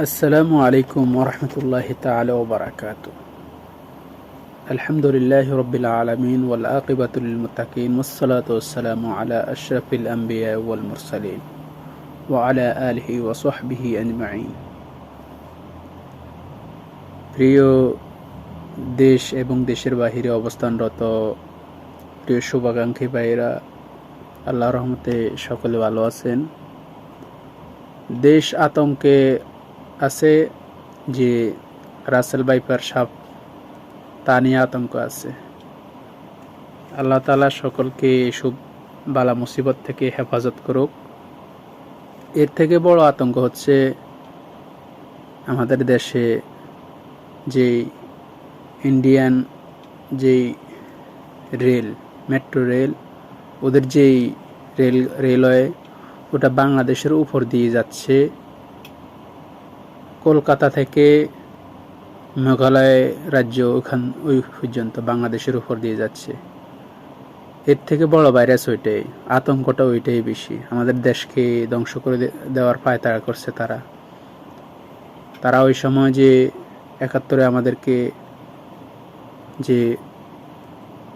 আসসালামু আলাইকুম ওরহমতুল্লাহি তাআলা ওয়া বারাকাতুহু। আলহামদুলিল্লাহি রাব্বিল আলামিন ওয়াল আকিবাতু লিল মুত্তাকিন ওয়াসসালাতু ওয়াসসালামু আলা আশরাফিল আমবিয়া ওয়াল মুরসালিন ওয়া আলা আলিহি ওয়া সাহবিহি আজমাইন। প্রিয় দেশ এবং দেশের বাহিরে অবস্থানরত প্রিয় শুভাকাঙ্ক্ষী ভাইরা, আল্লাহর রহমতে সকলে ভালো আছেন। দেশ আতঙ্কে আছে, যে রাসেল ভাইপার সাপ তা নিয়ে আতঙ্ক আছে। আল্লাহ তাআলা সকলকে এসব বালা মুসিবত থেকে হেফাজত করুক। এর থেকে বড় আতঙ্ক হচ্ছে আমাদের দেশে যে ইন্ডিয়ান যেই রেল, মেট্রো রেল, ওদের যেই রেলওয়ে, ওটা বাংলাদেশের উপর দিয়ে যাচ্ছে। কলকাতা থেকে মেঘালয় রাজ্য ওই পর্যন্ত বাংলাদেশের উপর দিয়ে যাচ্ছে। এর থেকে বড় ভাইরাস ওইটাই, আতঙ্কটা ওইটাই বেশি। আমাদের দেশকে ধ্বংস করে দেওয়ার পায়তারা করছে তারা ওই সময় যে ৭১ আমাদেরকে যে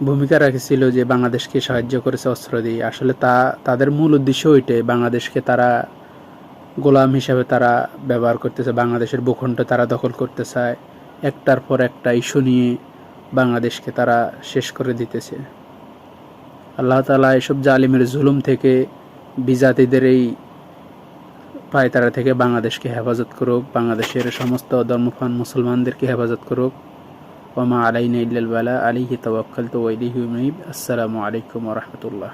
ভূমিকা রাখছিল, যে বাংলাদেশকে সাহায্য করেছে অস্ত্র দিয়ে, আসলে তাদের মূল উদ্দেশ্য ওইটাই। বাংলাদেশকে তারা গোলাম হিসাবে তারা ব্যবহার করতেছে, বাংলাদেশের ভূখণ্ড তারা দখল করতে চায়। একটার পর একটা ইস্যু নিয়ে বাংলাদেশকে তারা শেষ করে দিতেছে। আল্লাহ তাআলা এসব জালিমের জুলুম থেকে, বিজাতিদের এই পায়তারা থেকে বাংলাদেশকে হেফাজত করুক, বাংলাদেশের সমস্ত ধর্মপ্রাণ মুসলমানদেরকে হেফাজত করুক। ওয়া মা আলাইনা ইল্লাল বালা আলাইহি তাওয়াক্কালতু ওয়া ইলাইহি উনীব। আসসালামু আলাইকুম ওয়া রাহমাতুল্লাহ।